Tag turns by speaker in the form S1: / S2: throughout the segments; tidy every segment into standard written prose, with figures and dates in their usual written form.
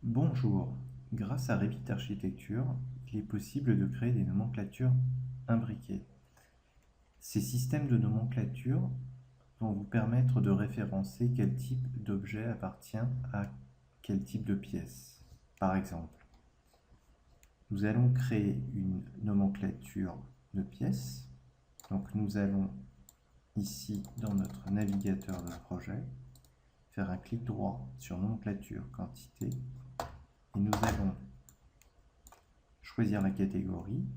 S1: Bonjour, grâce à Revit Architecture, il est possible de créer des nomenclatures imbriquées. Ces systèmes de nomenclature vont vous permettre de référencer quel type d'objet appartient à quel type de pièce. Par exemple, nous allons créer une nomenclature de pièces. Donc nous allons ici dans notre navigateur de projet faire un clic droit sur nomenclature quantité et nous allons choisir la catégorie.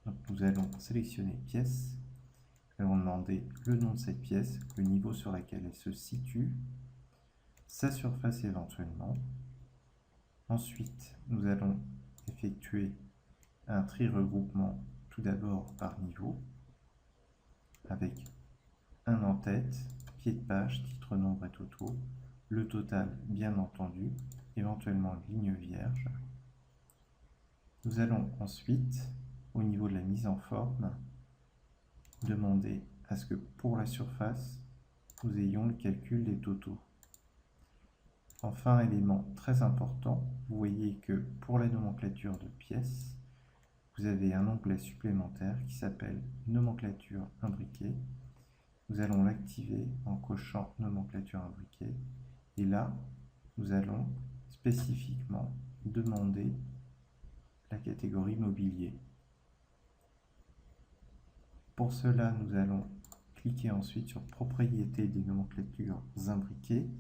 S1: Donc nous allons sélectionner pièce, nous allons demander le nom de cette pièce, le niveau sur lequel elle se situe, sa surface éventuellement. Ensuite, nous allons effectuer un tri-regroupement tout d'abord par niveau, avec un en-tête, pied de page, titre, nombre et totaux, le total bien entendu, éventuellement ligne vierge. Nous allons ensuite, au niveau de la mise en forme, demander à ce que pour la surface, nous ayons le calcul des totaux. Enfin, élément très important, vous voyez que pour la nomenclature de pièces, vous avez un onglet supplémentaire qui s'appelle nomenclature imbriquée. Nous allons l'activer en cochant nomenclature imbriquée. Et là, nous allons spécifiquement demander la catégorie mobilier. Pour cela, nous allons cliquer ensuite sur propriétés des nomenclatures imbriquées.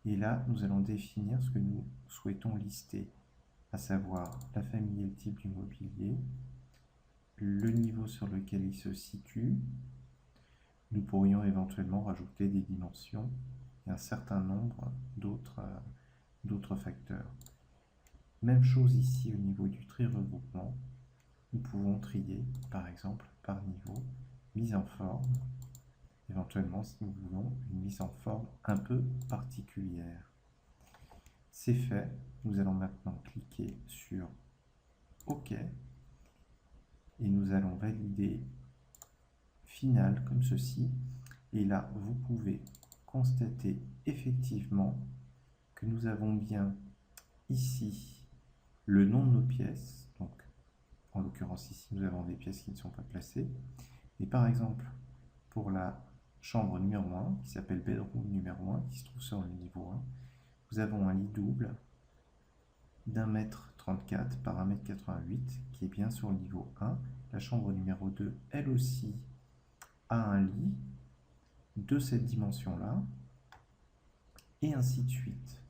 S1: Et là, nous allons définir ce que nous souhaitons lister, à savoir la famille et le type du mobilier, le niveau sur lequel il se situe. Nous pourrions éventuellement rajouter des dimensions et un certain nombre d'autres facteurs. Même chose ici au niveau du tri-regroupement. Nous pouvons trier, par exemple, par niveau, mise en forme, éventuellement si nous voulons une mise en forme un peu particulière. C'est fait, nous allons maintenant cliquer sur OK et nous allons valider final comme ceci. Et là, vous pouvez constater effectivement que nous avons bien ici le nom de nos pièces. Donc, en l'occurrence ici, nous avons des pièces qui ne sont pas placées. Et par exemple, pour la chambre numéro 1, qui s'appelle bedroom numéro 1, qui se trouve sur le niveau 1, nous avons un lit double d'1,34 m par 1,88 m qui est bien sur le niveau 1. La chambre numéro 2, elle aussi, a un lit de cette dimension-là, et ainsi de suite.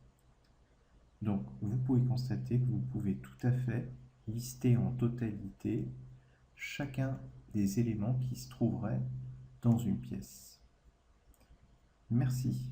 S1: Donc, vous pouvez constater que vous pouvez tout à fait lister en totalité chacun des éléments qui se trouveraient dans une pièce. Merci.